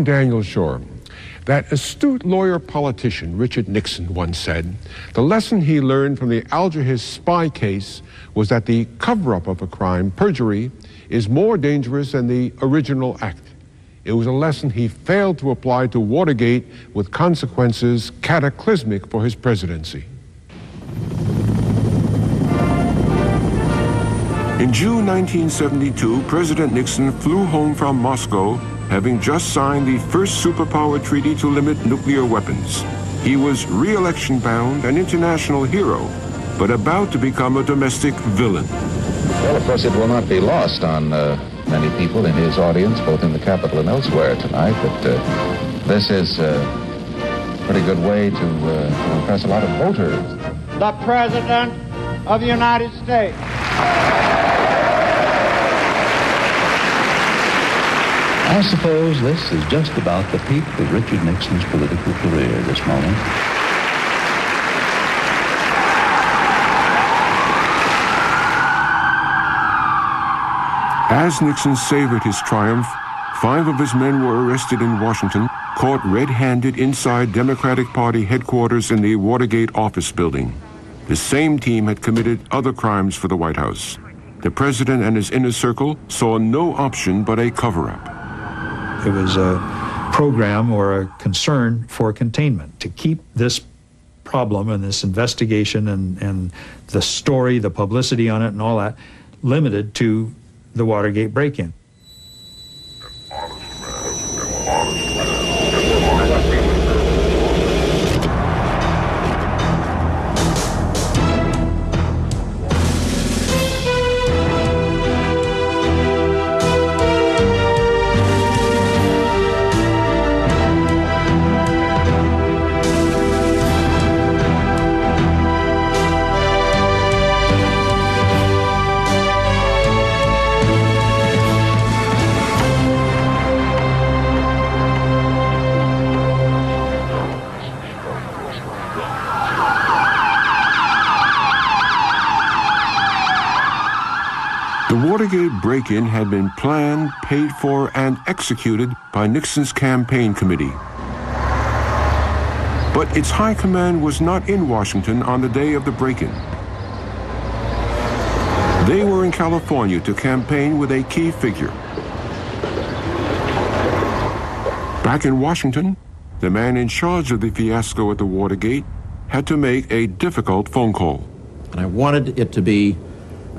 I'm Daniel Shore. That astute lawyer-politician Richard Nixon once said, the lesson he learned from the Alger spy case was that the cover-up of a crime, perjury, is more dangerous than the original act. It was a lesson he failed to apply to Watergate, with consequences cataclysmic for his presidency. In June 1972, President Nixon flew home from Moscow, having just signed the first superpower treaty to limit nuclear weapons. He was re-election bound, an international hero, but about to become a domestic villain. Well, of course, it will not be lost on many people in his audience, both in the Capitol and elsewhere tonight, but this is a pretty good way to impress a lot of voters. The President of the United States. I suppose this is just about the peak of Richard Nixon's political career, this moment. As Nixon savored his triumph, 5 of his men were arrested in Washington, caught red-handed inside Democratic Party headquarters in the Watergate office building. The same team had committed other crimes for the White House. The president and his inner circle saw no option but a cover-up. It was a program or a concern for containment, to keep this problem and this investigation and the story, the publicity on it and all that, limited to the Watergate break-in. The Watergate break-in had been planned, paid for, and executed by Nixon's campaign committee. But its high command was not in Washington on the day of the break-in. They were in California to campaign with a key figure. Back in Washington, the man in charge of the fiasco at the Watergate had to make a difficult phone call. And I wanted it to be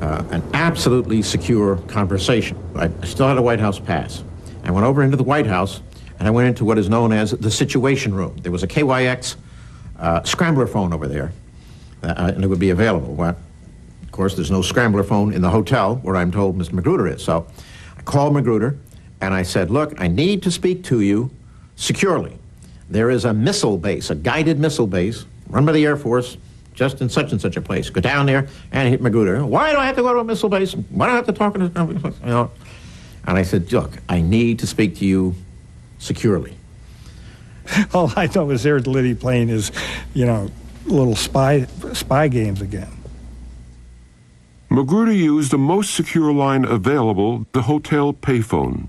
an absolutely secure conversation. I still had a White House pass. I went over into the White House, and I went into what is known as the Situation Room. There was a KYX scrambler phone over there, and it would be available. Well, of course, there's no scrambler phone in the hotel where I'm told Mr. Magruder is. So I called Magruder, and I said, look, I need to speak to you securely. There is a missile base, a guided missile base, run by the Air Force, just in such and such a place. Go down there and hit Magruder. Why do I have to go to a missile base? Why do I have to talk to this company? You know? And I said, look, I need to speak to you securely. All I thought was there Liddy playing his, little spy games again. Magruder used the most secure line available, the hotel payphone.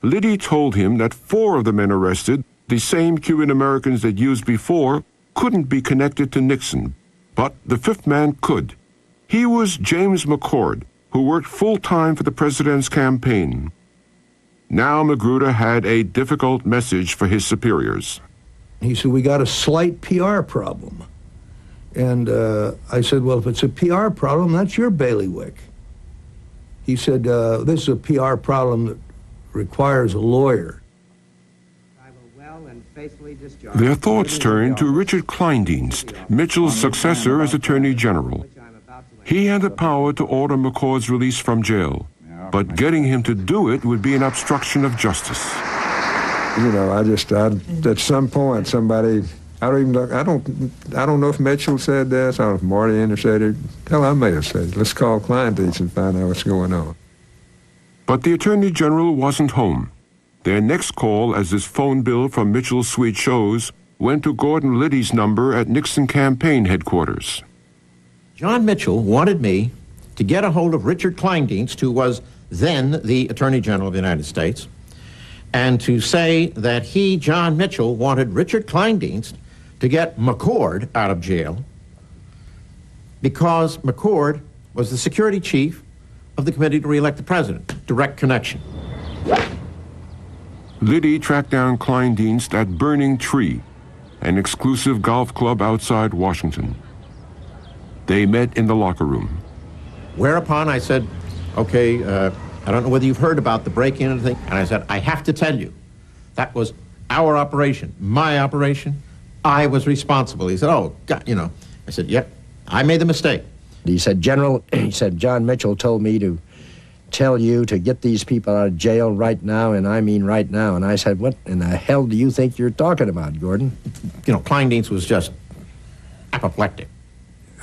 Liddy told him that 4 of the men arrested, the same Cuban Americans that used before, couldn't be connected to Nixon, but the 5th man could. He was James McCord, who worked full-time for the president's campaign. Now Magruder had a difficult message for his superiors. He said, we got a slight PR problem. And I said, well, if it's a PR problem, that's your bailiwick. He said, this is a PR problem that requires a lawyer. Their thoughts turned to Richard Kleindienst, Mitchell's successor as Attorney General. He had the power to order McCord's release from jail, but getting him to do it would be an obstruction of justice. At some point, somebody, I don't know if Mitchell said this, I don't know if Marty said it. Hell, I may have said it. Let's call Kleindienst and find out what's going on. But the Attorney General wasn't home. Their next call, as this phone bill from Mitchell's suite shows, went to Gordon Liddy's number at Nixon campaign headquarters. John Mitchell wanted me to get a hold of Richard Kleindienst, who was then the Attorney General of the United States, And to say that he, John Mitchell, wanted Richard Kleindienst to get McCord out of jail because McCord was the security chief of the committee to re-elect the president. Direct connection. Liddy tracked down Kleindienst at Burning Tree, an exclusive golf club outside Washington. They met in the locker room. Whereupon I said, okay, I don't know whether you've heard about the break-in and thing. And I said, I have to tell you, that was our operation, my operation. I was responsible. He said, oh, God, you know. I said, yep, I made the mistake. He said, General, he said, John Mitchell told me to tell you to get these people out of jail right now, and I mean right now. And I said, what in the hell do you think you're talking about, Gordon? You know, Kleindienst was just apoplectic.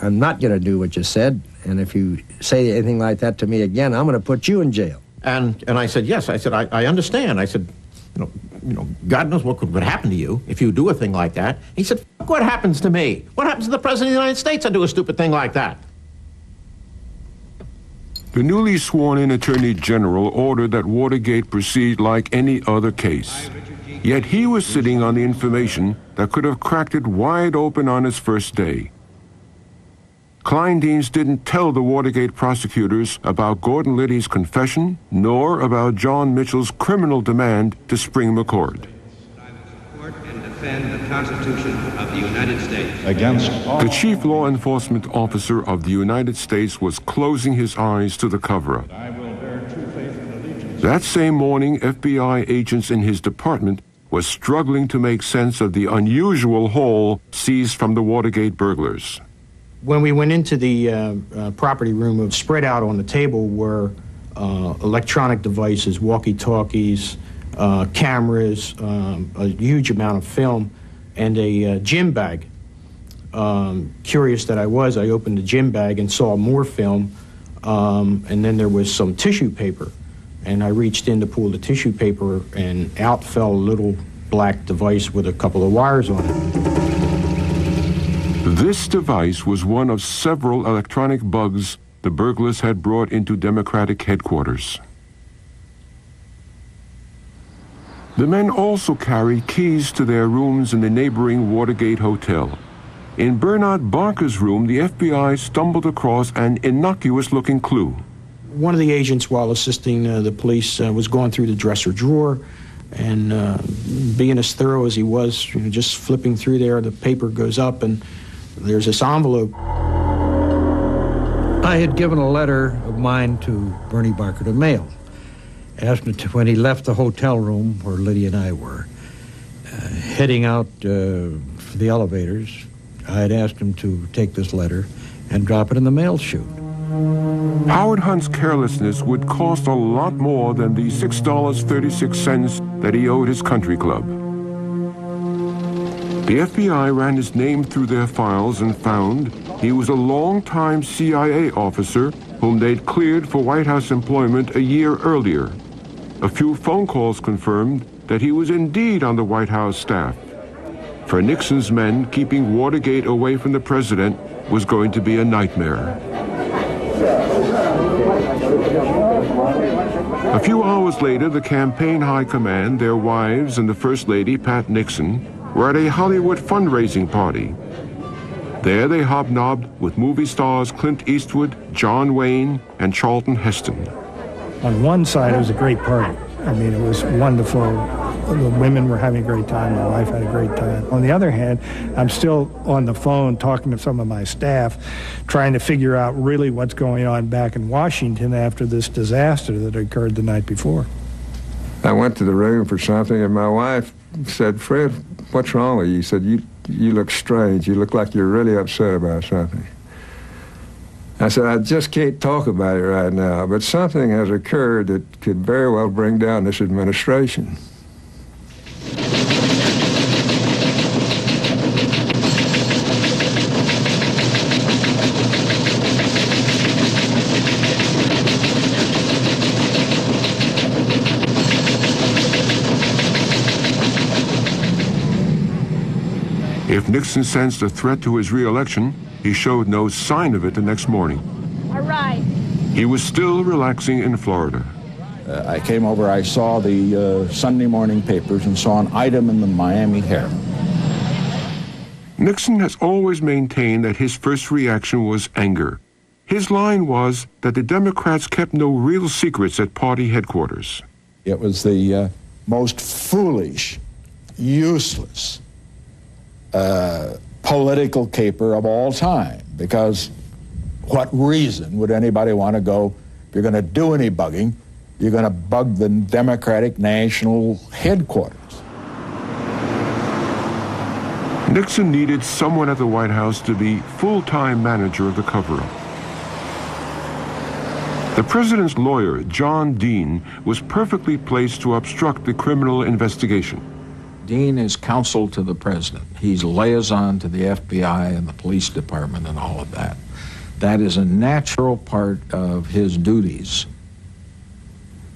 I'm not going to do what you said, and if you say anything like that to me again, I'm going to put you in jail. And I said, yes. I said, I understand. I said, you know, God knows what could happen to you if you do a thing like that. He said, what happens to me? What happens to the President of the United States? I do a stupid thing like that. The newly sworn-in Attorney General ordered that Watergate proceed like any other case. Yet he was sitting on the information that could have cracked it wide open on its first day. Kleindienst didn't tell the Watergate prosecutors about Gordon Liddy's confession, nor about John Mitchell's criminal demand to spring McCord. And defend the Constitution of the United States against all. The chief law enforcement officer of the United States was closing his eyes to the cover-up. That same morning, FBI agents in his department were struggling to make sense of the unusual haul seized from the Watergate burglars. When we went into the property room, spread out on the table were electronic devices, walkie-talkies, cameras, a huge amount of film, and a gym bag. Curious that I was, I opened the gym bag and saw more film, and then there was some tissue paper. And I reached in to pull the tissue paper, and out fell a little black device with a couple of wires on it. This device was one of several electronic bugs the burglars had brought into Democratic headquarters. The men also carried keys to their rooms in the neighboring Watergate Hotel. In Bernard Barker's room, the FBI stumbled across an innocuous-looking clue. One of the agents, while assisting the police, was going through the dresser drawer, and being as thorough as he was, you know, just flipping through there, the paper goes up, and there's this envelope. I had given a letter of mine to Bernie Barker to mail. Asked him to, when he left the hotel room where Liddy and I were, heading out for the elevators, I had asked him to take this letter and drop it in the mail chute. Howard Hunt's carelessness would cost a lot more than the $6.36 that he owed his country club. The FBI ran his name through their files and found he was a longtime CIA officer whom they'd cleared for White House employment a year earlier. A few phone calls confirmed that he was indeed on the White House staff. For Nixon's men, keeping Watergate away from the president was going to be a nightmare. A few hours later, the campaign high command, their wives, and the First Lady, Pat Nixon, were at a Hollywood fundraising party. There they hobnobbed with movie stars Clint Eastwood, John Wayne, and Charlton Heston. On one side, it was a great party. I mean, it was wonderful. The women were having a great time. My wife had a great time. On the other hand, I'm still on the phone talking to some of my staff, trying to figure out really what's going on back in Washington after this disaster that occurred the night before. I went to the room for something, and my wife said, "Fred, what's wrong with you?" He said, you look strange. You look like you're really upset about something. I said, "I just can't talk about it right now, but something has occurred that could very well bring down this administration." If Nixon sensed a threat to his re-election, he showed no sign of it the next morning. All right. He was still relaxing in Florida. I came over, I saw the Sunday morning papers and saw an item in the Miami Herald. Nixon has always maintained that his first reaction was anger. His line was that the Democrats kept no real secrets at party headquarters. It was the most foolish, useless political caper of all time, because what reason would anybody want to go, if you're going to do any bugging, you're going to bug the Democratic National Headquarters. Nixon needed someone at the White House to be full-time manager of the cover-up. The president's lawyer, John Dean, was perfectly placed to obstruct the criminal investigation. Dean is counsel to the president. He's liaison to the FBI and the police department and all of that. That is a natural part of his duties.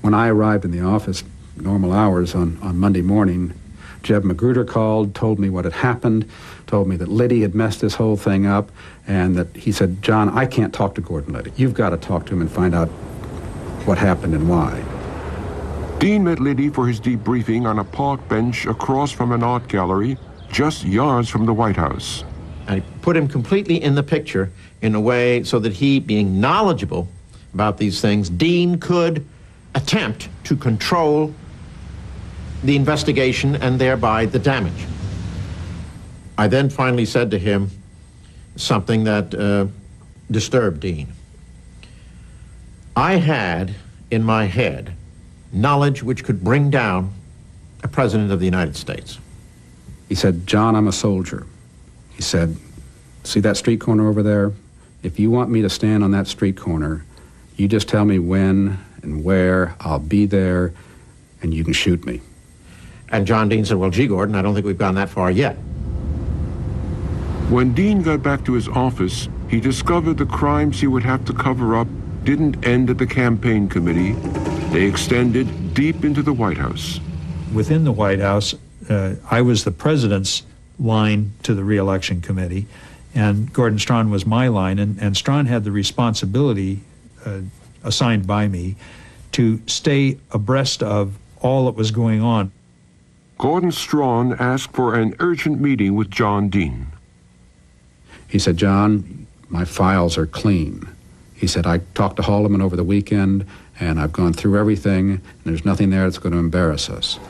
When I arrived in the office, normal hours on Monday morning, Jeb Magruder called, told me what had happened, told me that Liddy had messed this whole thing up, and that he said, "John, I can't talk to Gordon Liddy. You've got to talk to him and find out what happened and why." Dean met Liddy for his debriefing on a park bench across from an art gallery, just yards from the White House. I put him completely in the picture in a way so that he, being knowledgeable about these things, Dean could attempt to control the investigation and thereby the damage. I then finally said to him something that disturbed Dean. I had in my head knowledge which could bring down a president of the United States. He said, "John, I'm a soldier." He said, "See that street corner over there? If you want me to stand on that street corner, you just tell me when and where, I'll be there, and you can shoot me." And John Dean said, "Well, gee, Gordon, I don't think we've gone that far yet." When Dean got back to his office, he discovered the crimes he would have to cover up didn't end at the campaign committee. They extended deep into the White House. Within the White House, I was the president's line to the re-election committee, and Gordon Strachan was my line, and Strachan had the responsibility assigned by me to stay abreast of all that was going on. Gordon Strachan asked for an urgent meeting with John Dean. He said, "John, my files are clean." He said, "I talked to Haldeman over the weekend, and I've gone through everything, and there's nothing there that's going to embarrass us."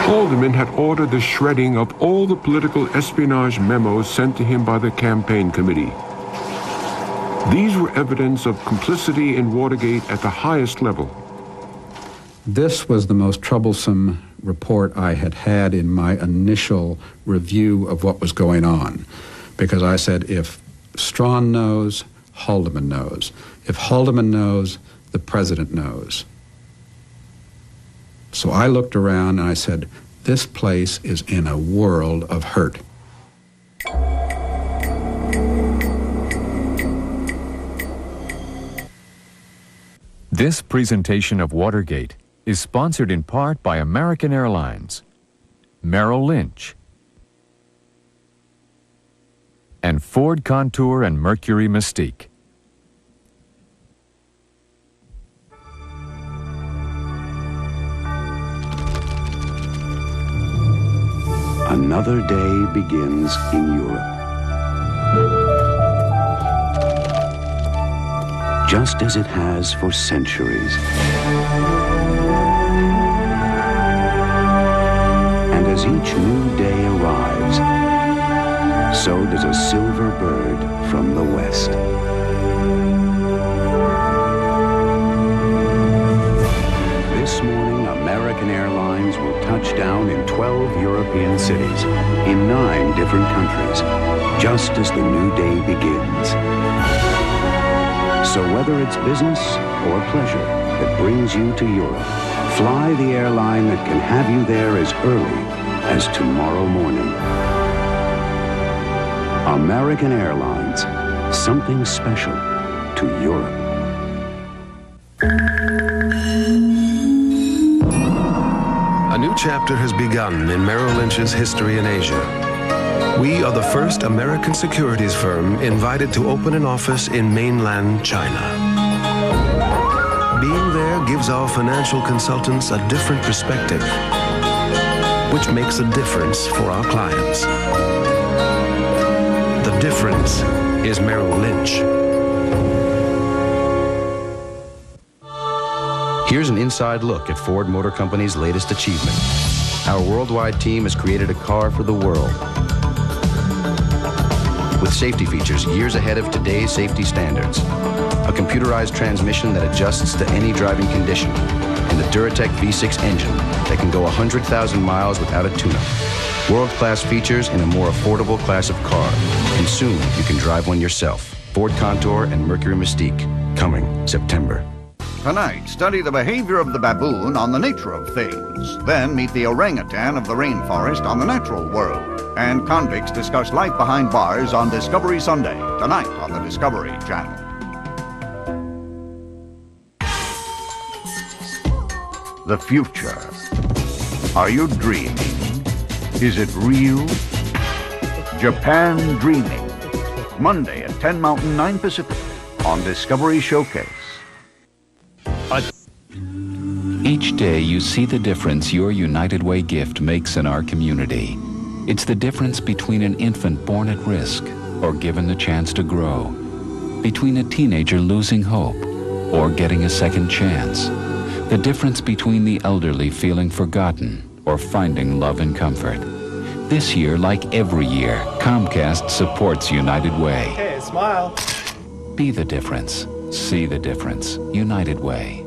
Haldeman had ordered the shredding of all the political espionage memos sent to him by the campaign committee. These were evidence of complicity in Watergate at the highest level. This was the most troublesome report I had had in my initial review of what was going on, because I said, if Strachan knows, Haldeman knows. If Haldeman knows, the president knows. So I looked around and I said, this place is in a world of hurt. This presentation of Watergate is sponsored in part by American Airlines, Merrill Lynch, and Ford Contour and Mercury Mystique. Another day begins in Europe. Just as it has for centuries. And as each new day arrives, so does a silver bird from the west. This morning, American Airlines will touch down in 12 European cities, in 9 different countries, just as the new day begins. So whether it's business or pleasure that brings you to Europe, fly the airline that can have you there as early as tomorrow morning. American Airlines, something special to Europe. A new chapter has begun in Merrill Lynch's history in Asia. We are the first American securities firm invited to open an office in mainland China. Being there gives our financial consultants a different perspective, which makes a difference for our clients. The difference is Merrill Lynch. Here's an inside look at Ford Motor Company's latest achievement. Our worldwide team has created a car for the world, with safety features years ahead of today's safety standards. A computerized transmission that adjusts to any driving condition, and the Duratec V6 engine that can go 100,000 miles without a tune-up. World-class features in a more affordable class of car. And soon you can drive one yourself. Ford Contour and Mercury Mystique, coming September. Tonight, study the behavior of the baboon on the nature of things. Then meet the orangutan of the rainforest on the natural world. And convicts discuss life behind bars on Discovery Sunday, tonight on the Discovery Channel. The future. Are you dreaming? Is it real? Japan Dreaming. Monday at 10 Mountain, 9 Pacific on Discovery Showcase. Each day you see the difference your United Way gift makes in our community. It's the difference between an infant born at risk or given the chance to grow, between a teenager losing hope or getting a second chance, the difference between the elderly feeling forgotten or finding love and comfort. This year, like every year, Comcast supports United Way. Hey, smile. Be the difference. See the difference. United Way.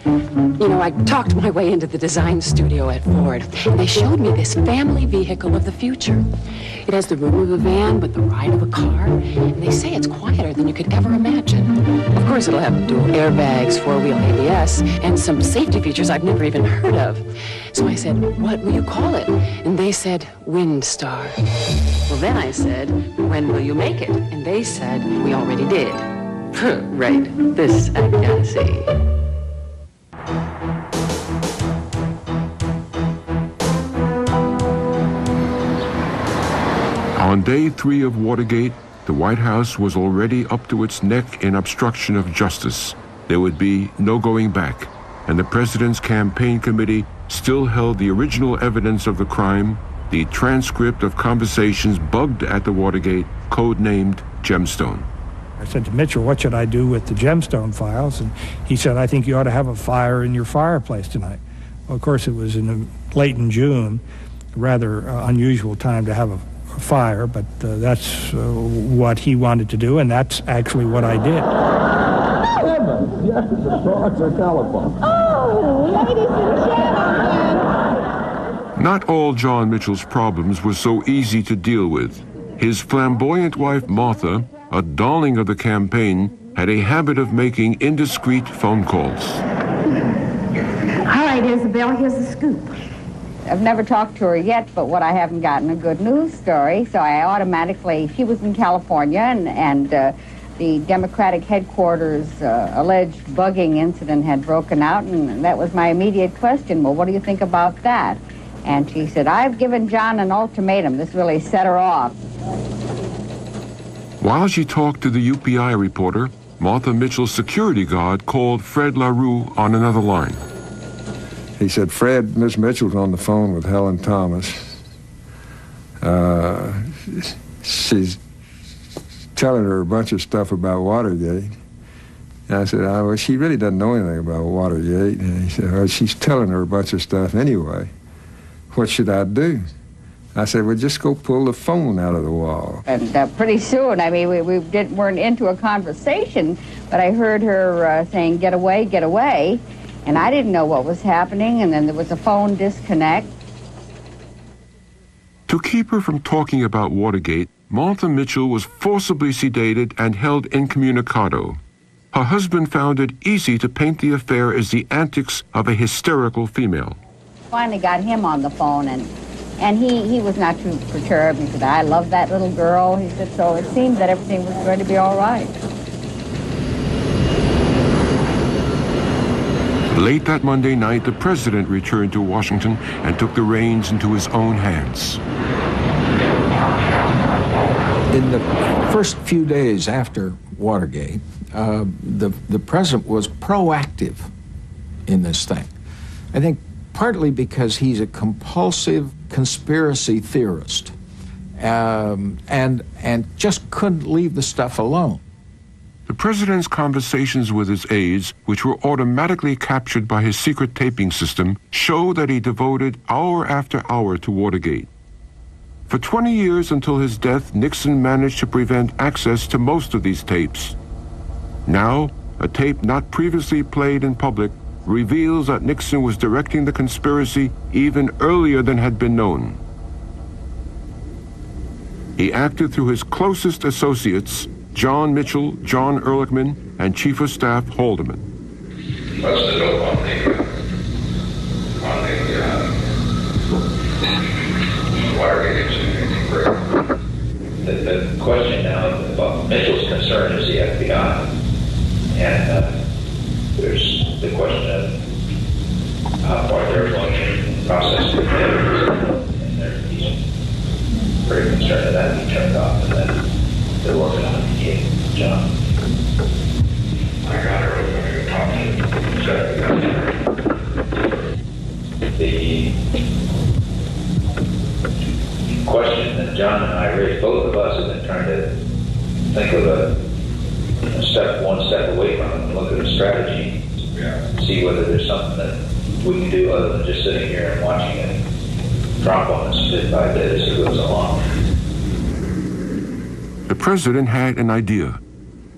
You know, I talked my way into the design studio at Ford, and they showed me this family vehicle of the future. It has the room of a van with the ride of a car, and they say it's quieter than you could ever imagine. Of course, it'll have dual airbags, four-wheel ABS, and some safety features I've never even heard of. So I said, what will you call it? And they said, Windstar. Well, then I said, when will you make it? And they said, we already did. Right, this I can see. On day 3 of Watergate, the White House was already up to its neck in obstruction of justice. There would be no going back, and the president's campaign committee still held the original evidence of the crime, the transcript of conversations bugged at the Watergate, codenamed Gemstone. I said to Mitchell, what should I do with the Gemstone files? And he said, I think you ought to have a fire in your fireplace tonight. Well, of course, it was late in June, a rather unusual time to have a fire, but that's what he wanted to do, and that's actually what I did. Heavens, yes, the torch or telephone. Oh, ladies and gentlemen. Not all John Mitchell's problems were so easy to deal with. His flamboyant wife, Martha, a darling of the campaign, had a habit of making indiscreet phone calls. All right, Isabel, here's the scoop. I've never talked to her yet, but what I haven't gotten a good news story, so I automatically, she was in California, and the Democratic headquarters alleged bugging incident had broken out, and that was my immediate question. Well, what do you think about that? And she said, I've given John an ultimatum. This really set her off. While she talked to the UPI reporter, Martha Mitchell's security guard called Fred LaRue on another line. He said, Fred, Miss Mitchell's on the phone with Helen Thomas. She's telling her a bunch of stuff about Watergate. And I said, well, she really doesn't know anything about Watergate. And he said, well, she's telling her a bunch of stuff anyway. What should I do? I said, well, just go pull the phone out of the wall. And pretty soon, I mean, we weren't into a conversation, but I heard her saying, get away, get away. And I didn't know what was happening, and then there was a phone disconnect. To keep her from talking about Watergate, Martha Mitchell was forcibly sedated and held incommunicado. Her husband found it easy to paint the affair as the antics of a hysterical female. Finally got him on the phone, and he was not too perturbed. He said, I love that little girl. He said, so it seemed that everything was going to be all right. Late that Monday night, the president returned to Washington and took the reins into his own hands. In the first few days after Watergate, the president was proactive in this thing. I think partly because he's a compulsive conspiracy theorist and just couldn't leave the stuff alone. The president's conversations with his aides, which were automatically captured by his secret taping system, show that he devoted hour after hour to Watergate. For 20 years until his death, Nixon managed to prevent access to most of these tapes. Now, a tape not previously played in public reveals that Nixon was directing the conspiracy even earlier than had been known. He acted through his closest associates, John Mitchell, John Ehrlichman, and Chief of Staff Haldeman. What's the dope on the Watergate incident? The question now about Mitchell's concern is the FBI, and there's the question of how far they're going to process the evidence, and he's very concerned that that be turned off, and that they're working on it. John. I got her over to talk to The question that John and I raised, both of us have been trying to think of one step away from it and look at a strategy, see whether there's something that we can do other than just sitting here and watching it drop on us bit by bit as it goes along. The president had an idea.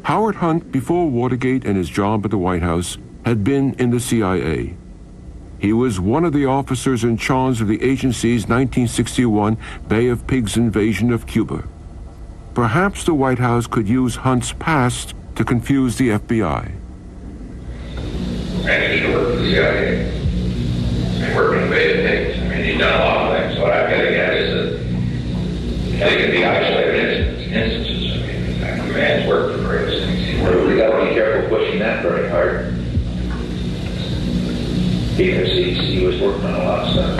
Howard Hunt, before Watergate and his job at the White House, had been in the CIA. He was one of the officers in charge of the agency's 1961 Bay of Pigs invasion of Cuba. Perhaps the White House could use Hunt's past to confuse the FBI. I used to work for the CIA. I worked in the Bay of Pigs. I mean, he's done a lot of things. What I've got to get is that they can be isolated instances. I mean, that man's worked for various things. We got to be careful pushing that very hard, because he was working on a lot of stuff.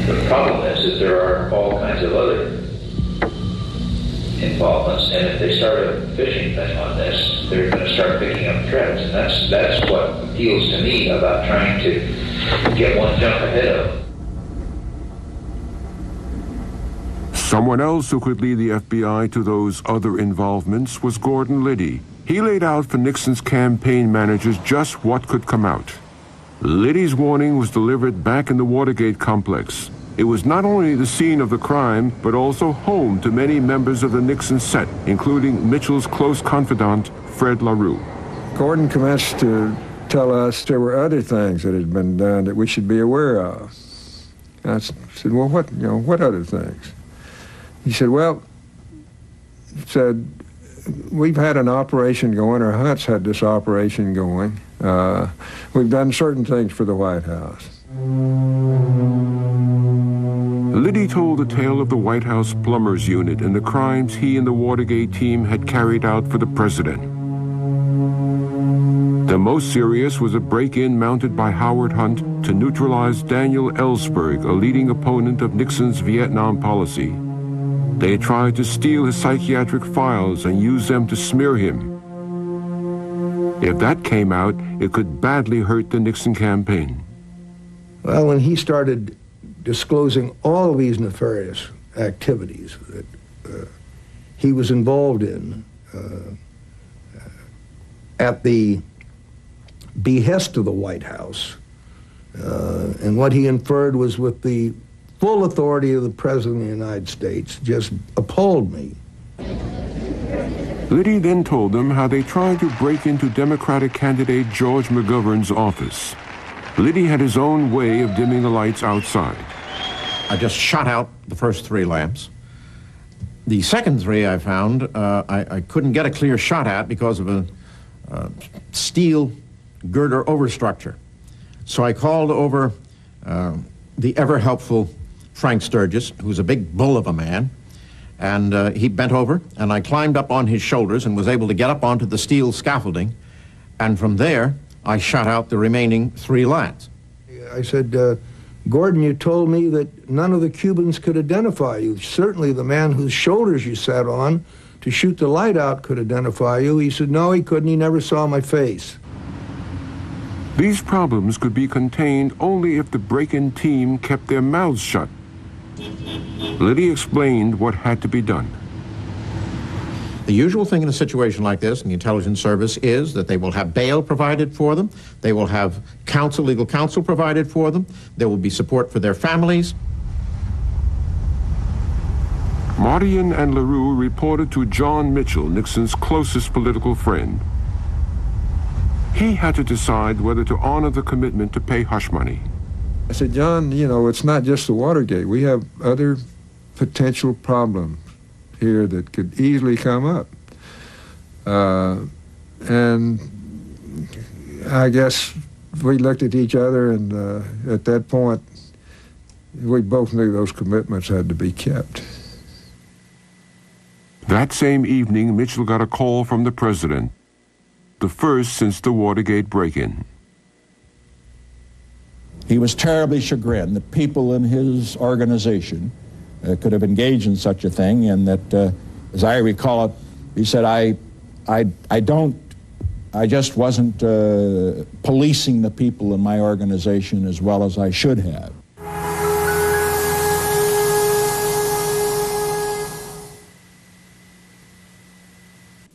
The problem is that there are all kinds of other involvements, and if they start a fishing thing on this, they're going to start picking up threads, and that's what appeals to me about trying to get one jump ahead of them. Someone else who could lead the FBI to those other involvements was Gordon Liddy. He laid out for Nixon's campaign managers just what could come out. Liddy's warning was delivered back in the Watergate complex. It was not only the scene of the crime, but also home to many members of the Nixon set, including Mitchell's close confidant, Fred LaRue. Gordon commenced to tell us there were other things that had been done that we should be aware of. I said, well, what other things? He said, we've had an operation going, or Hunt's had this operation going. We've done certain things for the White House. Liddy told the tale of the White House plumbers unit and the crimes he and the Watergate team had carried out for the president. The most serious was a break-in mounted by Howard Hunt to neutralize Daniel Ellsberg, a leading opponent of Nixon's Vietnam policy. They tried to steal his psychiatric files and use them to smear him. If that came out, it could badly hurt the Nixon campaign. Well, when he started disclosing all of these nefarious activities that he was involved in at the behest of the White House, and what he inferred was with the full authority of the President of the United States, just appalled me. Liddy then told them how they tried to break into Democratic candidate George McGovern's office. Liddy had his own way of dimming the lights outside. I just shot out the first 3 lamps. The second 3 I found, I couldn't get a clear shot at because of a steel girder overstructure. So I called over the ever-helpful Frank Sturgis, who's a big bull of a man, and he bent over, and I climbed up on his shoulders and was able to get up onto the steel scaffolding, and from there, I shot out the remaining 3 lands. I said, Gordon, you told me that none of the Cubans could identify you. Certainly the man whose shoulders you sat on to shoot the light out could identify you. He said, no, he couldn't. He never saw my face. These problems could be contained only if the break-in team kept their mouths shut. Liddy explained what had to be done. The usual thing in a situation like this in the intelligence service is that they will have bail provided for them, they will have counsel, legal counsel provided for them, there will be support for their families. Mardian and LaRue reported to John Mitchell, Nixon's closest political friend. He had to decide whether to honor the commitment to pay hush money. I said, John, you know, it's not just the Watergate. We have other potential problems here that could easily come up. And I guess we looked at each other, and at that point, we both knew those commitments had to be kept. That same evening, Mitchell got a call from the president, the first since the Watergate break-in. He was terribly chagrined that people in his organization could have engaged in such a thing, and that, as I recall it, he said, I just wasn't policing the people in my organization as well as I should have.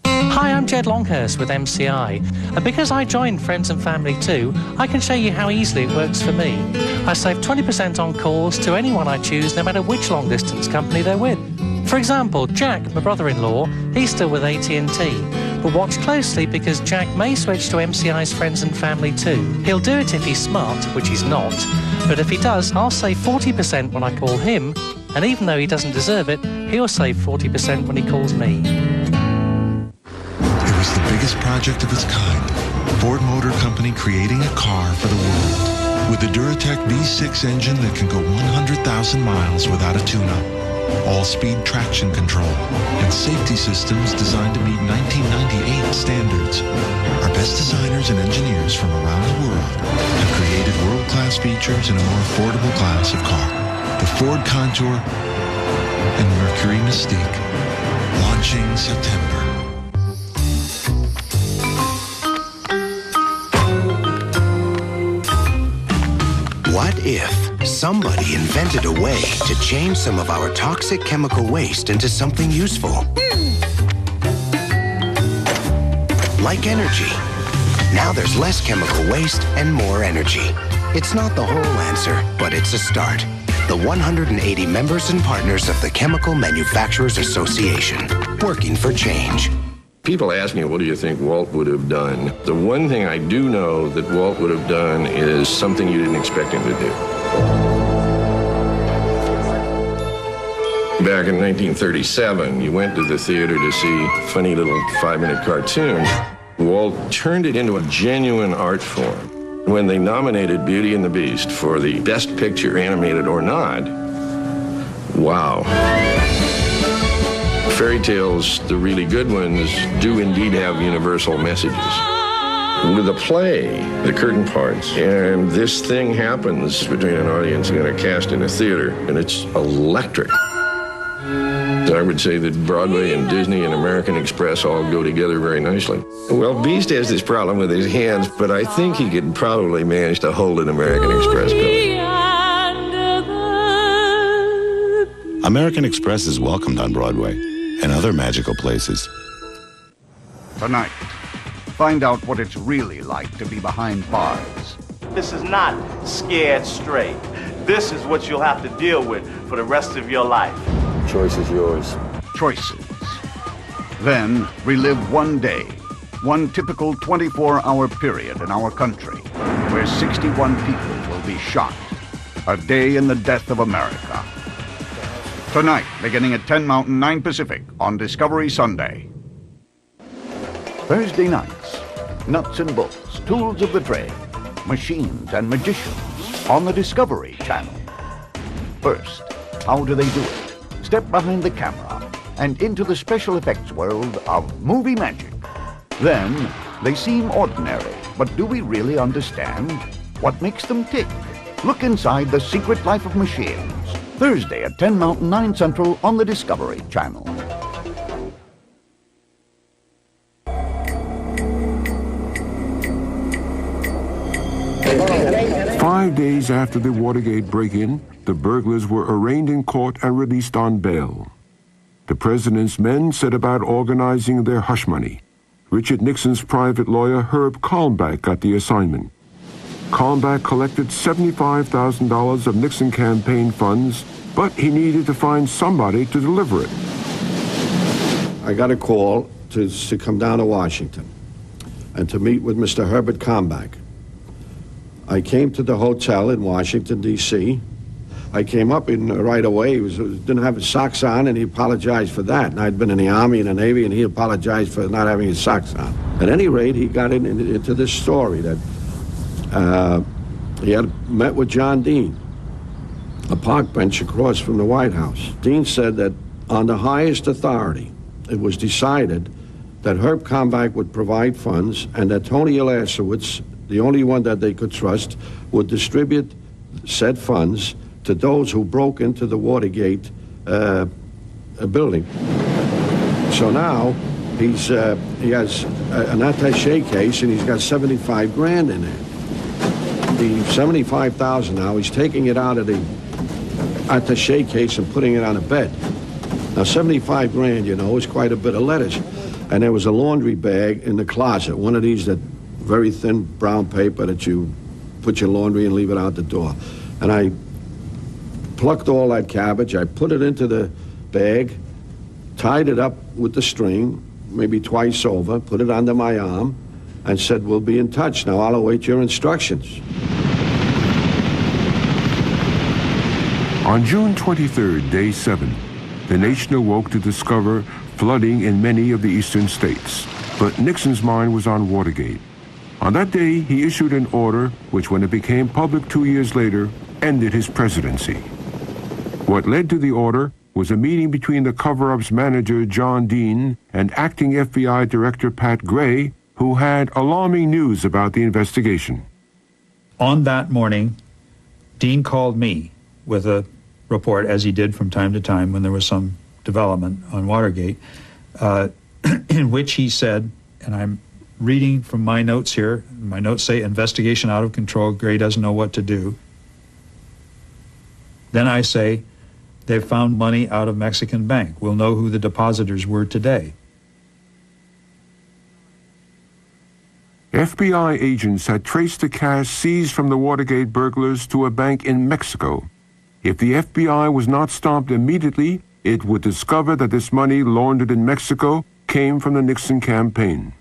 Hi, I'm Jed Longhurst with MCI, and because I joined Friends and Family too, I can show you how easily it works for me. I save 20% on calls to anyone I choose, no matter which long-distance company they're with. For example, Jack, my brother-in-law, he's still with AT&T, but watch closely because Jack may switch to MCI's Friends and Family too. He'll do it if he's smart, which he's not, but if he does, I'll save 40% when I call him, and even though he doesn't deserve it, he'll save 40% when he calls me. It was the biggest project of its kind. Ford Motor Company creating a car for the world. With a Duratec V6 engine that can go 100,000 miles without a tune-up. All-speed traction control. And safety systems designed to meet 1998 standards. Our best designers and engineers from around the world have created world-class features in a more affordable class of car. The Ford Contour and Mercury Mystique. Launching September. What if somebody invented a way to change some of our toxic chemical waste into something useful? Like energy. Now there's less chemical waste and more energy. It's not the whole answer, but it's a start. The 180 members and partners of the Chemical Manufacturers Association, working for change. People ask me, what do you think Walt would have done? The one thing I do know that Walt would have done is something you didn't expect him to do. Back in 1937, you went to the theater to see a funny little 5-minute cartoon. Walt turned it into a genuine art form. When they nominated Beauty and the Beast for the Best Picture, Animated or Not, wow. Fairy tales, the really good ones, do indeed have universal messages. With a play, the curtain parts, and this thing happens between an audience and a cast in a theater, and it's electric. I would say that Broadway and Disney and American Express all go together very nicely. Well, Beast has this problem with his hands, but I think he could probably manage to hold an American Express going. American Express is welcomed on Broadway and other magical places. Tonight, find out what it's really like to be behind bars. This is not Scared Straight. This is what you'll have to deal with for the rest of your life. Choice is yours. Choices. Then relive one day, one typical 24-hour period in our country, where 61 people will be shot. A day in the death of America. Tonight, beginning at 10 Mountain, 9 Pacific, on Discovery Sunday. Thursday nights, nuts and bolts, tools of the trade, machines and magicians, on the Discovery Channel. First, how do they do it? Step behind the camera and into the special effects world of movie magic. Then, they seem ordinary, but do we really understand what makes them tick? Look inside the secret life of machines. Thursday at 10 Mountain 9 Central on the Discovery Channel. Five days after the Watergate break-in, the burglars were arraigned in court and released on bail. The president's men set about organizing their hush money. Richard Nixon's private lawyer, Herb Kalmbach, got the assignment. Kalmbach collected $75,000 of Nixon campaign funds, but he needed to find somebody to deliver it. I got a call to come down to Washington and to meet with Mr. Herbert Kalmbach. I came to the hotel in Washington, D.C. I came up in right away. He didn't have his socks on, and he apologized for that. And I'd been in the Army and the Navy, and he apologized for not having his socks on. At any rate, he got into this story that he had met with John Dean, a park bench across from the White House. Dean said that on the highest authority, it was decided that Herb Kalmbach would provide funds and that Tony Ulasewicz, the only one that they could trust, would distribute said funds to those who broke into the Watergate building. So now he has an attaché case and he's got 75 grand in it. The 75,000 now, he's taking it out of the attaché case and putting it on a bed. Now 75 grand, you know, is quite a bit of letters. And there was a laundry bag in the closet, one of these that very thin brown paper that you put your laundry and leave it out the door. And I plucked all that cabbage, I put it into the bag, tied it up with the string, maybe twice over, put it under my arm, and said, we'll be in touch. Now I'll await your instructions. On June 23rd, day 7, the nation awoke to discover flooding in many of the eastern states. But Nixon's mind was on Watergate. On that day, he issued an order which, when it became public 2 years later, ended his presidency. What led to the order was a meeting between the cover-up's manager, John Dean, and acting FBI Director Pat Gray, who had alarming news about the investigation. On that morning, Dean called me with a report, as he did from time to time when there was some development on Watergate, in which he said, and I'm reading from my notes here, my notes say, investigation out of control, Gray doesn't know what to do. Then I say, they've found money out of Mexican bank. We'll know who the depositors were today. FBI agents had traced the cash seized from the Watergate burglars to a bank in Mexico. If the FBI was not stopped immediately, it would discover that this money laundered in Mexico came from the Nixon campaign.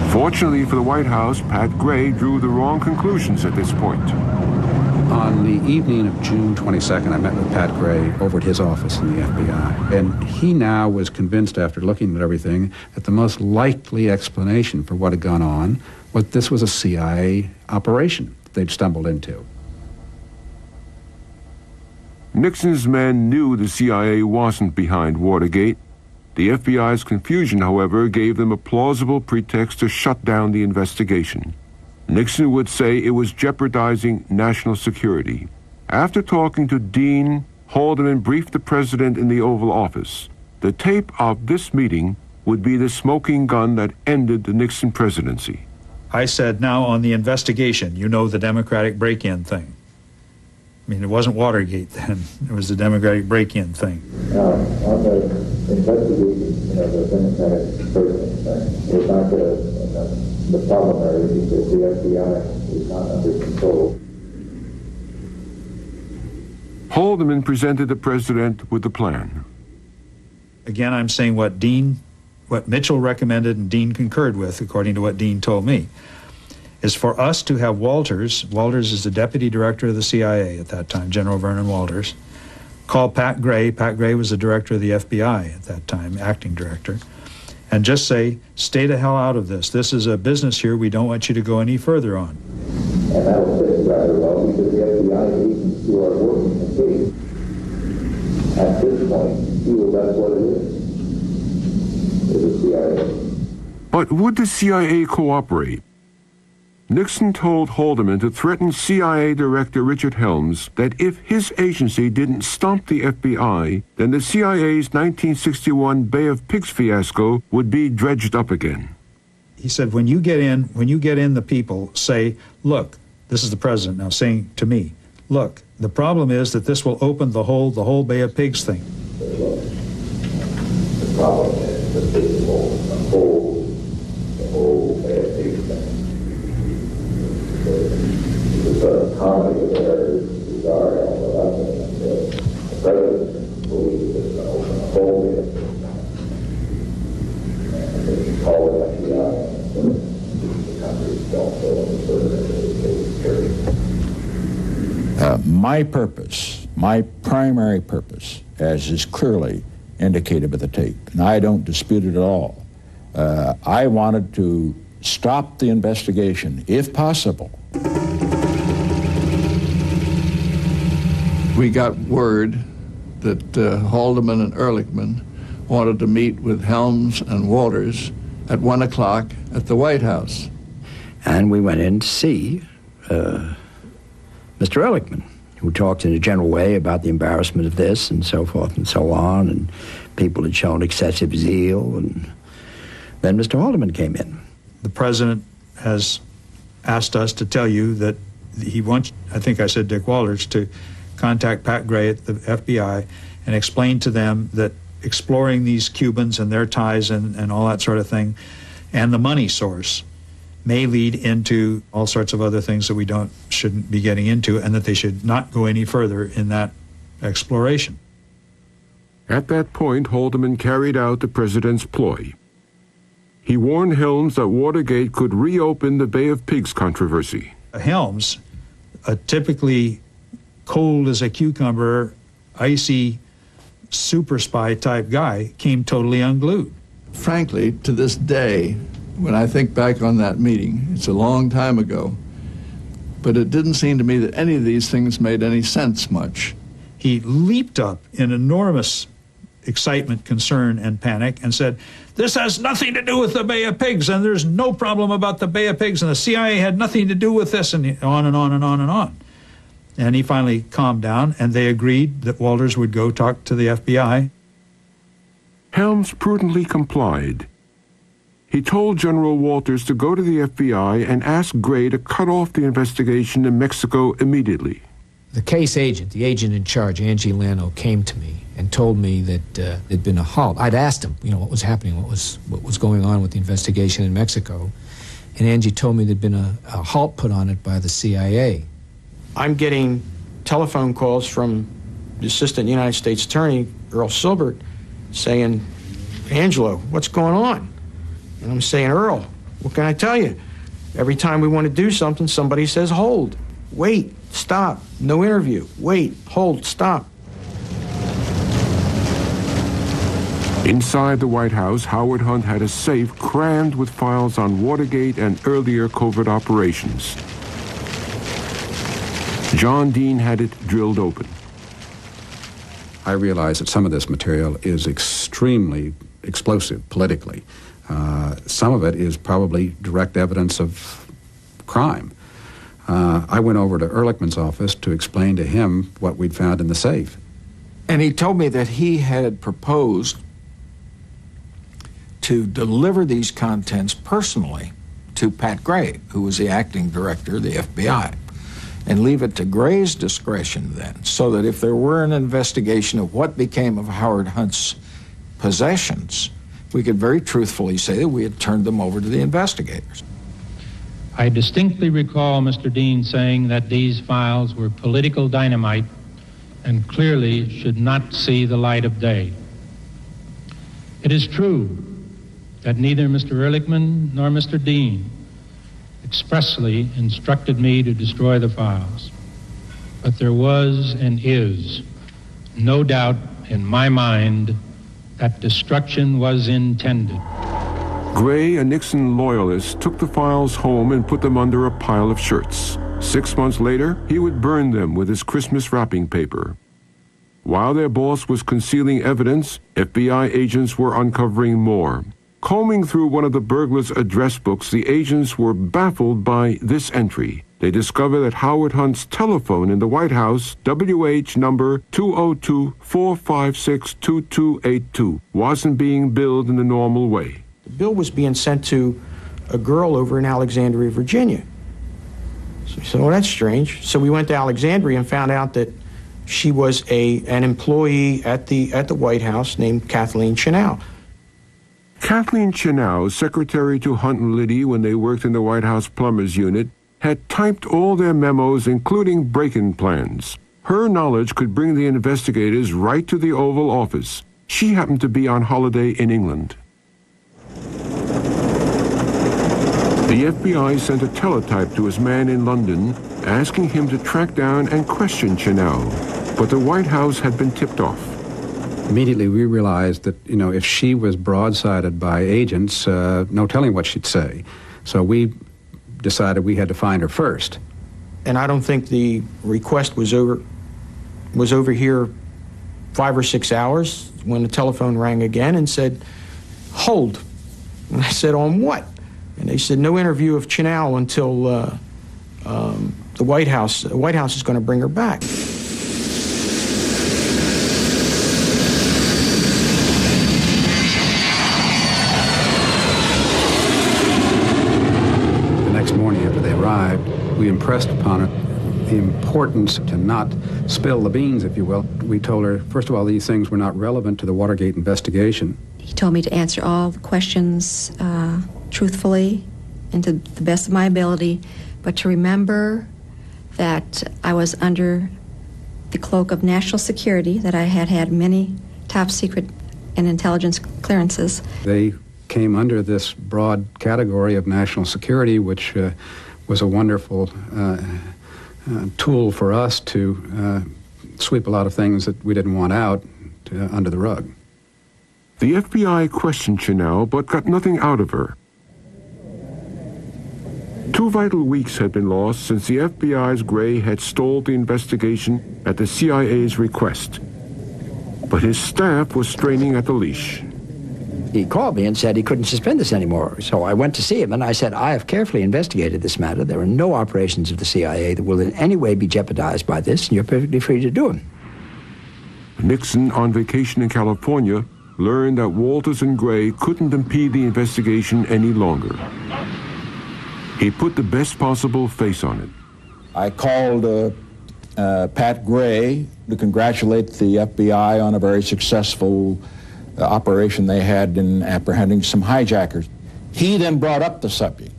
Fortunately for the White House, Pat Gray drew the wrong conclusions at this point. On the evening of June 22nd, I met with Pat Gray over at his office in the FBI. And he now was convinced, after looking at everything, that the most likely explanation for what had gone on was this was a CIA operation that they'd stumbled into. Nixon's men knew the CIA wasn't behind Watergate. The FBI's confusion, however, gave them a plausible pretext to shut down the investigation. Nixon would say it was jeopardizing national security. After talking to Dean, Haldeman briefed the president in the Oval Office. The tape of this meeting would be the smoking gun that ended the Nixon presidency. I said, now on the investigation, you know the Democratic break-in thing. I mean, it wasn't Watergate then. It was the Democratic break-in thing. Now, on the investigation, the Democratic break-in thing, it's not the problem there is that the FBI is not under control. Haldeman presented the president with the plan. Again, I'm saying what Mitchell recommended and Dean concurred with, according to what Dean told me, is for us to have Walters is the deputy director of the CIA at that time, General Vernon Walters, call Pat Gray. Pat Gray was the director of the FBI at that time, acting director, and just say, stay the hell out of this. This is a business here we don't want you to go any further on. And that will fit rather well because the FBI agents who are working the case at this point feel that's what it is the CIA. But would the CIA cooperate? Nixon told Haldeman to threaten CIA Director Richard Helms that if his agency didn't stomp the FBI, then the CIA's 1961 Bay of Pigs fiasco would be dredged up again. He said, when you get in the people, say, look, this is the president now saying to me, look, the problem is that this will open the whole Bay of Pigs thing. The problem is that this will open the whole Bay of Pigs thing. The sort of comedy of errors is our element. The president believes it's going to open the whole Bay of Pigs thing. And they can call it FBI. The countries don't go any further than my purpose, my primary purpose, as is clearly indicated by the tape, and I don't dispute it at all, I wanted to stop the investigation, if possible. We got word that Haldeman and Ehrlichman wanted to meet with Helms and Walters at 1 o'clock at the White House. And we went in to see Mr. Ehrlichman, who talked in a general way about the embarrassment of this and so forth and so on, and people had shown excessive zeal, and then Mr. Haldeman came in. The president has asked us to tell you that he wants, I think I said Dick Walters, to contact Pat Gray at the FBI and explain to them that exploring these Cubans and their ties and all that sort of thing, and the money source, may lead into all sorts of other things that we shouldn't be getting into, and that they should not go any further in that exploration. At that point, Haldeman carried out the president's ploy. He warned Helms that Watergate could reopen the Bay of Pigs controversy. Helms, a typically cold as a cucumber, icy, super spy type guy, came totally unglued. Frankly, to this day, when I think back on that meeting, it's a long time ago, but it didn't seem to me that any of these things made any sense much. He leaped up in enormous excitement, concern, and panic and said, this has nothing to do with the Bay of Pigs, and there's no problem about the Bay of Pigs, and the CIA had nothing to do with this, and on and on and on and on. And he finally calmed down, and they agreed that Walters would go talk to the FBI. Helms prudently complied. He told General Walters to go to the FBI and ask Gray to cut off the investigation in Mexico immediately. The case agent, the agent in charge, Angie Lano, came to me and told me that there'd been a halt. I'd asked him, what was happening, what was going on with the investigation in Mexico, and Angie told me there'd been a halt put on it by the CIA. I'm getting telephone calls from the Assistant United States Attorney, Earl Silbert, saying, Angelo, what's going on? And I'm saying, Earl, what can I tell you? Every time we want to do something, somebody says, hold, wait, stop, no interview, wait, hold, stop. Inside the White House, Howard Hunt had a safe crammed with files on Watergate and earlier covert operations. John Dean had it drilled open. I realize that some of this material is extremely explosive politically. Some of it is probably direct evidence of crime. I went over to Ehrlichman's office to explain to him what we'd found in the safe. And he told me that he had proposed to deliver these contents personally to Pat Gray, who was the acting director of the FBI, and leave it to Gray's discretion then, so that if there were an investigation of what became of Howard Hunt's possessions, we could very truthfully say that we had turned them over to the investigators. I distinctly recall Mr. Dean saying that these files were political dynamite and clearly should not see the light of day. It is true that neither Mr. Ehrlichman nor Mr. Dean expressly instructed me to destroy the files, but there was and is no doubt in my mind that destruction was intended. Gray, a Nixon loyalist, took the files home and put them under a pile of shirts. 6 months later, he would burn them with his Christmas wrapping paper. While their boss was concealing evidence, FBI agents were uncovering more. Combing through one of the burglars' address books, the agents were baffled by this entry. They discovered that Howard Hunt's telephone in the White House, WH number 202-456-2282, wasn't being billed in the normal way. The bill was being sent to a girl over in Alexandria, Virginia. So we said, well, that's strange. So we went to Alexandria and found out that she was an employee at the White House named Kathleen Chennault. Kathleen Chennault, secretary to Hunt and Liddy when they worked in the White House Plumbers Unit, had typed all their memos, including break-in plans. Her knowledge could bring the investigators right to the Oval Office. She happened to be on holiday in England. The FBI sent a teletype to his man in London, asking him to track down and question Chennault, but the White House had been tipped off. Immediately we realized that, if she was broadsided by agents, no telling what she'd say. So we decided we had to find her first. And I don't think the request was over here 5 or 6 hours when the telephone rang again and said, hold. And I said, on what? And they said, no interview of Chennault until the White House is going to bring her back. Morning after they arrived, we impressed upon her the importance to not spill the beans, if you will. We told her, first of all, these things were not relevant to the Watergate investigation. He told me to answer all the questions truthfully and to the best of my ability, but to remember that I was under the cloak of national security, that I had had many top secret and intelligence clearances. They came under this broad category of national security, which was a wonderful tool for us to sweep a lot of things that we didn't want out under the rug. The FBI questioned Chennault, but got nothing out of her. 2 vital weeks had been lost since the FBI's Gray had stalled the investigation at the CIA's request. But his staff was straining at the leash. He called me and said he couldn't suspend us anymore. So I went to see him, and I said, I have carefully investigated this matter. There are no operations of the CIA that will in any way be jeopardized by this, and you're perfectly free to do them. Nixon, on vacation in California, learned that Walters and Gray couldn't impede the investigation any longer. He put the best possible face on it. I called Pat Gray to congratulate the FBI on a very successful operation they had in apprehending some hijackers. He then brought up the subject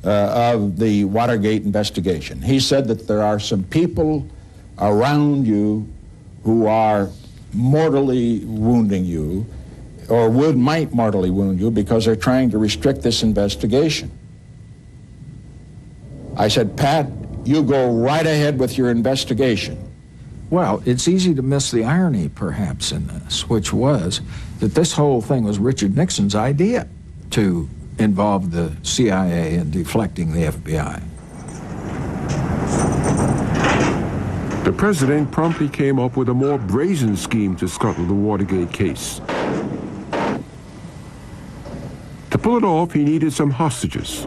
of the Watergate investigation. He said that there are some people around you who are mortally wounding you, or might mortally wound you, because they're trying to restrict this investigation. I said, Pat, you go right ahead with your investigation. Well, it's easy to miss the irony, perhaps, in this, which was that this whole thing was Richard Nixon's idea to involve the CIA in deflecting the FBI. The president promptly came up with a more brazen scheme to scuttle the Watergate case. To pull it off, he needed some hostages.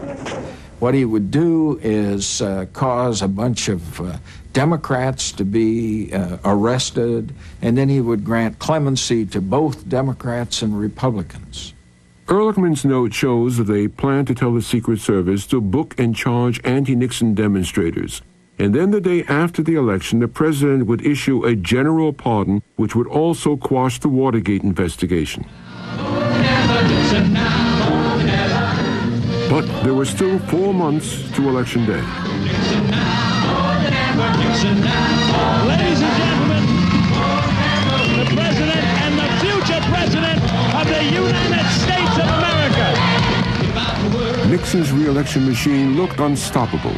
What he would do is cause a bunch of Democrats to be arrested, and then he would grant clemency to both Democrats and Republicans. Ehrlichman's note shows that they planned to tell the Secret Service to book and charge anti-Nixon demonstrators. And then the day after the election, the president would issue a general pardon, which would also quash the Watergate investigation. But there were still 4 months to Election Day. Ladies and gentlemen, the President and the future President of the United States of America. Nixon's re-election machine looked unstoppable.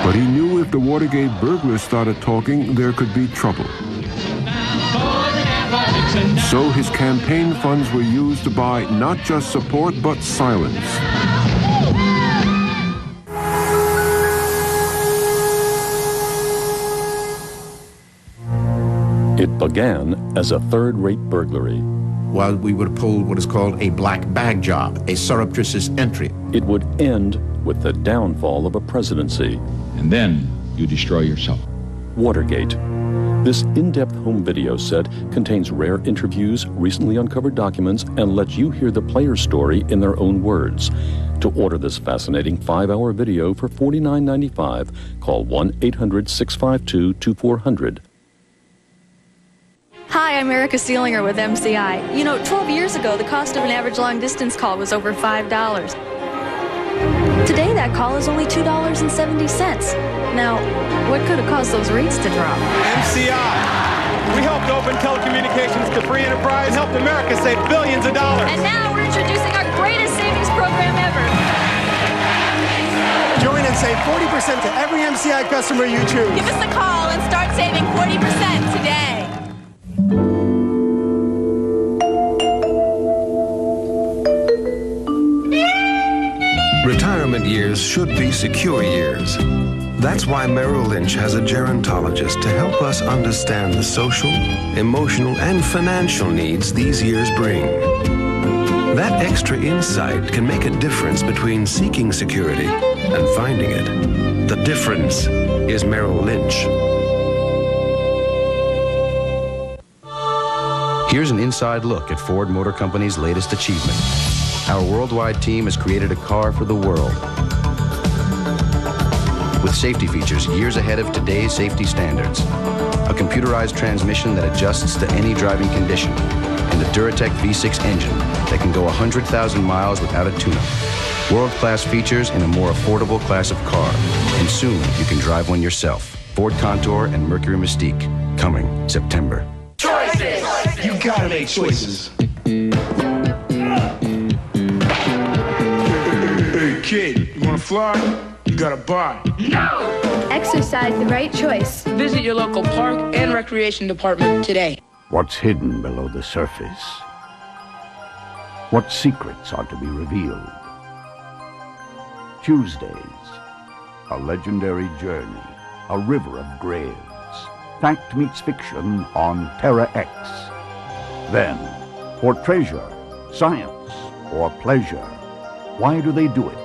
But he knew if the Watergate burglars started talking, there could be trouble. So his campaign funds were used to buy not just support, but silence. It began as a third-rate burglary. was we would have pulled what is called a black bag job, a surreptitious entry. It would end with the downfall of a presidency. And then you destroy yourself. Watergate. This in-depth home video set contains rare interviews, recently uncovered documents, and lets you hear the player's story in their own words. To order this fascinating 5-hour video for $49.95, call 1-800-652-2400. Hi, I'm Erica Seelinger with MCI. You know, 12 years ago, the cost of an average long-distance call was over $5. Today, that call is only $2.70. Now, what could have caused those rates to drop? MCI. We helped open telecommunications to free enterprise, helped America save billions of dollars. And now we're introducing our greatest savings program ever. Join and save 40% to every MCI customer you choose. Give us a call and start saving 40% today. Retirement years should be secure years. That's why Merrill Lynch has a gerontologist to help us understand the social, emotional, and financial needs these years bring. That extra insight can make a difference between seeking security and finding it. The difference is Merrill Lynch. Here's an inside look at Ford Motor Company's latest achievement. Our worldwide team has created a car for the world, with safety features years ahead of today's safety standards, a computerized transmission that adjusts to any driving condition, and a Duratec V6 engine that can go 100,000 miles without a tune-up. World-class features in a more affordable class of car, and soon you can drive one yourself. Ford Contour and Mercury Mystique, coming September. Choices! You gotta make choices. Hey kid, you wanna fly? You gotta buy. No! Exercise the right choice. Visit your local park and recreation department today. What's hidden below the surface? What secrets are to be revealed? Tuesdays, a legendary journey, a river of graves. Fact meets fiction on Terra X. Then, for treasure, science, or pleasure, why do they do it?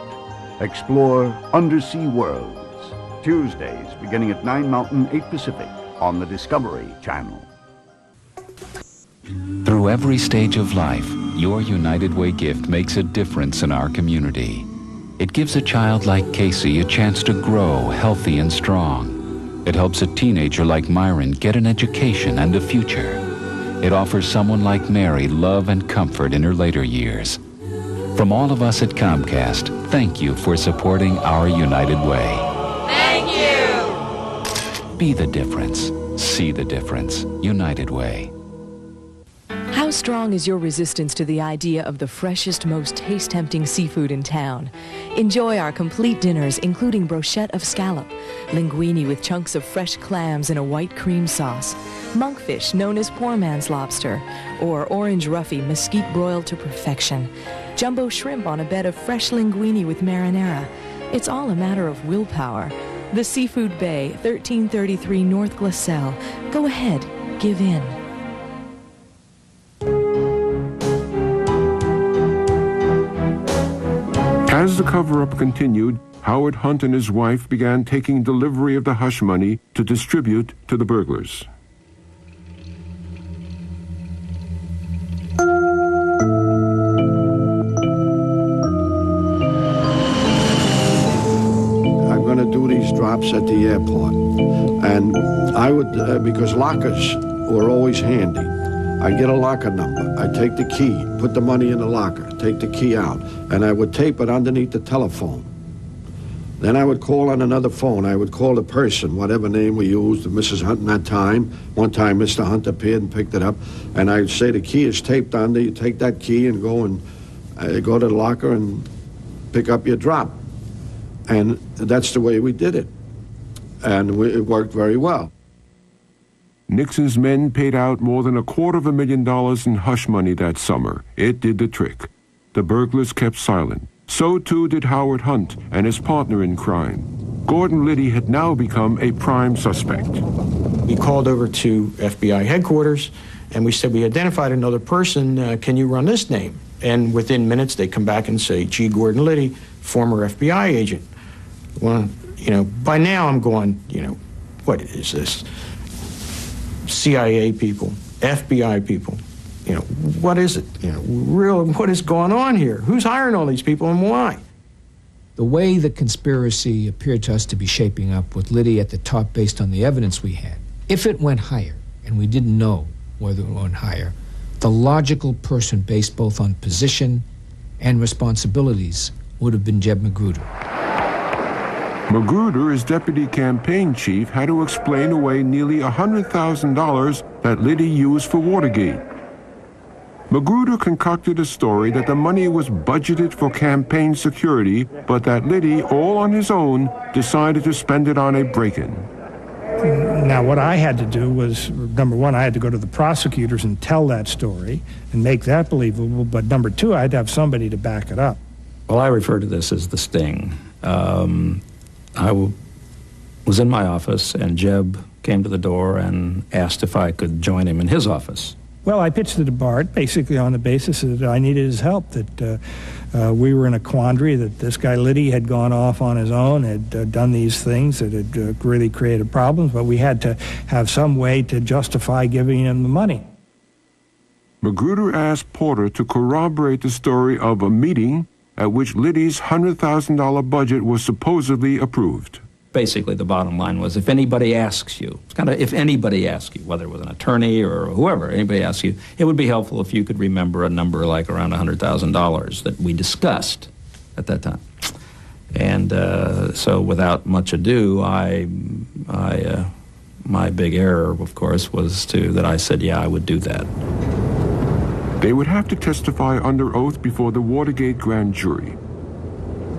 Explore undersea worlds. Tuesdays, beginning at 9 Mountain, 8 Pacific, on the Discovery Channel. Through every stage of life, your United Way gift makes a difference in our community. It gives a child like Casey a chance to grow healthy and strong. It helps a teenager like Myron get an education and a future. It offers someone like Mary love and comfort in her later years. From all of us at Comcast, thank you for supporting our United Way. Thank you! Be the difference. See the difference. United Way. How strong is your resistance to the idea of the freshest, most taste-tempting seafood in town? Enjoy our complete dinners, including brochette of scallop, linguine with chunks of fresh clams in a white cream sauce, monkfish known as poor man's lobster, or orange roughy mesquite broiled to perfection, jumbo shrimp on a bed of fresh linguine with marinara. It's all a matter of willpower. The Seafood Bay, 1333 North Glassell. Go ahead, give in. As the cover-up continued, Howard Hunt and his wife began taking delivery of the hush money to distribute to the burglars. I'm going to do these drops at the airport. And I would, because lockers were always handy, I get a locker number. I take the key, put the money in the locker, take the key out, and I would tape it underneath the telephone. Then I would call on another phone. I would call the person, whatever name we used, Mrs. Hunt in that time. One time Mr. Hunt appeared and picked it up, and I would say the key is taped under. You take that key and go to the locker and pick up your drop. And that's the way we did it. And it worked very well. Nixon's men paid out more than $250,000 in hush money that summer. It did the trick. The burglars kept silent. So too did Howard Hunt and his partner in crime. Gordon Liddy had now become a prime suspect. We called over to FBI headquarters And we said, we identified another person, can you run this name? And within minutes, they come back and say, G. Gordon Liddy, former FBI agent. Well, you know, by now I'm going, you know, what is this? CIA people, FBI people, you know, what is it? You know, what is going on here? Who's hiring all these people and why? The way the conspiracy appeared to us to be shaping up with Liddy at the top based on the evidence we had, if it went higher, and we didn't know whether it went higher, the logical person based both on position and responsibilities would have been Jeb Magruder. Magruder, as deputy campaign chief, had to explain away nearly $100,000 that Liddy used for Watergate. Magruder concocted a story that the money was budgeted for campaign security, but that Liddy, all on his own, decided to spend it on a break-in. Now, what I had to do was, number one, I had to go to the prosecutors and tell that story and make that believable, but number two, I had to have somebody to back it up. Well, I refer to this as the sting. Was in my office, and Jeb came to the door and asked if I could join him in his office. Well, I pitched it to Bart, basically on the basis that I needed his help, that we were in a quandary, that this guy Liddy had gone off on his own, had done these things that had really created problems, but we had to have some way to justify giving him the money. Magruder asked Porter to corroborate the story of a meeting at which Liddy's $100,000 budget was supposedly approved. Basically, the bottom line was, if anybody asks you, it's kind of if anybody asks you, whether it was an attorney or whoever, anybody asks you, it would be helpful if you could remember a number like around $100,000 that we discussed at that time. And so without much ado, my big error, of course, was that I said, yeah, I would do that. They would have to testify under oath before the Watergate grand jury.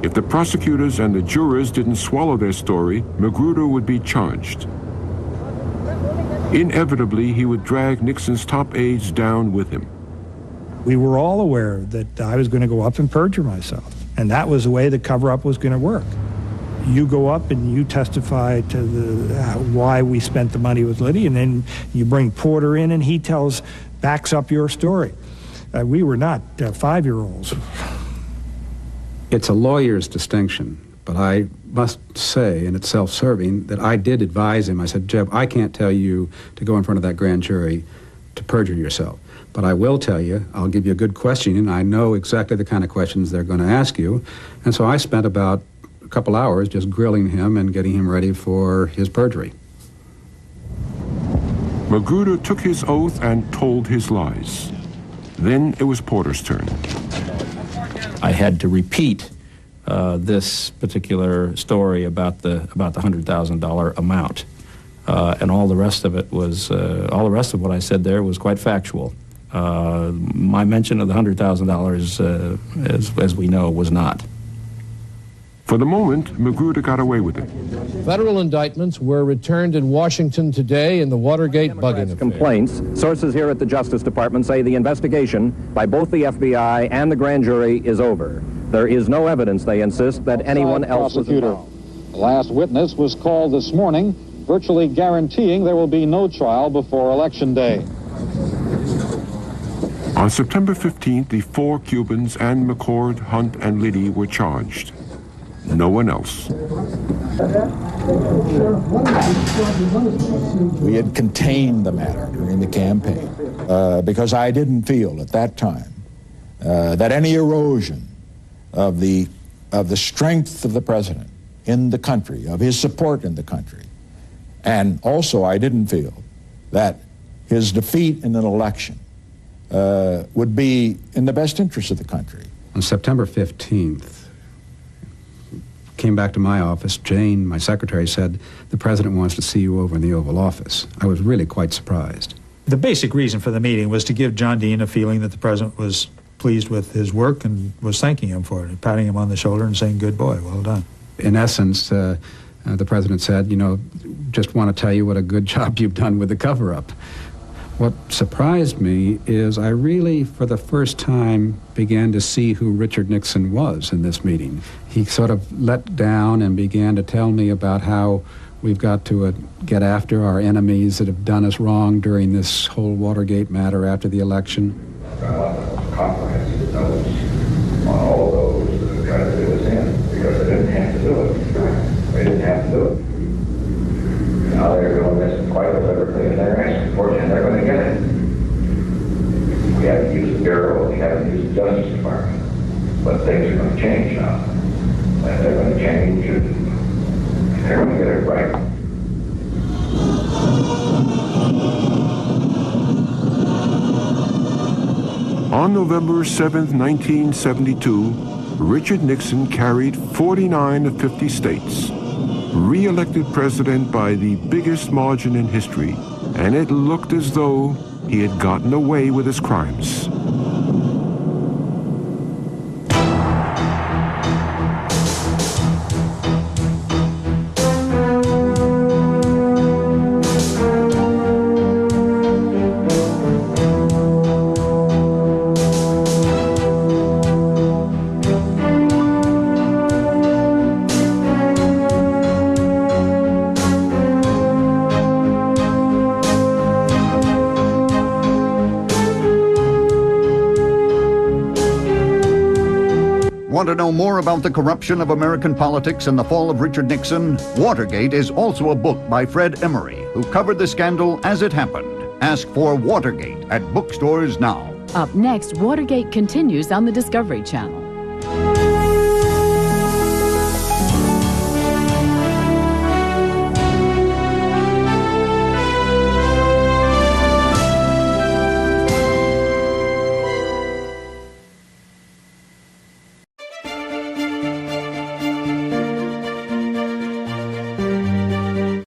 If the prosecutors and the jurors didn't swallow their story, Magruder would be charged. Inevitably, he would drag Nixon's top aides down with him. We were all aware that I was going to go up and perjure myself, and that was the way the cover-up was going to work. You go up and you testify to why we spent the money with Liddy, and then you bring Porter in and he backs up your story. We were not 5-year-olds. It's a lawyer's distinction, but I must say, and it's self-serving, that I did advise him. I said, Jeb, I can't tell you to go in front of that grand jury to perjure yourself, but I will tell you, I'll give you a good question, and I know exactly the kind of questions they're going to ask you. And so I spent about a couple hours just grilling him and getting him ready for his perjury. Magruder took his oath and told his lies. Then it was Porter's turn. I had to repeat this particular story about the $100,000 amount, and all the rest of it was all the rest of what I said there was quite factual. My mention of the $100,000, as we know, was not. For the moment, Magruder got away with it. Federal indictments were returned in Washington today in the Watergate bugging affair. Complaints. Sources here at the Justice Department say the investigation by both the FBI and the grand jury is over. There is no evidence, they insist, that anyone else was involved. The last witness was called this morning, virtually guaranteeing there will be no trial before Election Day. On September 15th, the 4 Cubans, Ann McCord, Hunt, and Liddy, were charged. No one else. We had contained the matter during the campaign because I didn't feel at that time that any erosion of the strength of the president in the country, of his support in the country, and also I didn't feel that his defeat in an election would be in the best interest of the country. On September 15th, came back to my office. Jane, my secretary, said, the president wants to see you over in the Oval Office. I was really quite surprised. The basic reason for the meeting was to give John Dean a feeling that the president was pleased with his work and was thanking him for it, and patting him on the shoulder and saying, good boy, well done. In essence, the president said, you know, just want to tell you what a good job you've done with the cover-up. What surprised me is I really, for the first time, began to see who Richard Nixon was in this meeting. He sort of let down and began to tell me about how We've got to get after our enemies that have done us wrong during this whole Watergate matter after the election. Comprehensive notes on all those that have tried to do us in, because they didn't have to do it. They didn't have to do it. Now they're doing this quite deliberately, and they're asking for it, and they're going to get it. We haven't used the Bureau, we haven't used the Justice Department, but things are going to change now. And they're going to change, and they're going to get it right. On November 7, 1972, Richard Nixon carried 49 of 50 states, re-elected president by the biggest margin in history, and it looked as though he had gotten away with his crimes. Want to know more about the corruption of American politics and the fall of Richard Nixon? Watergate is also a book by Fred Emery, who covered the scandal as it happened. Ask for Watergate at bookstores now. Up next, Watergate continues on the Discovery Channel.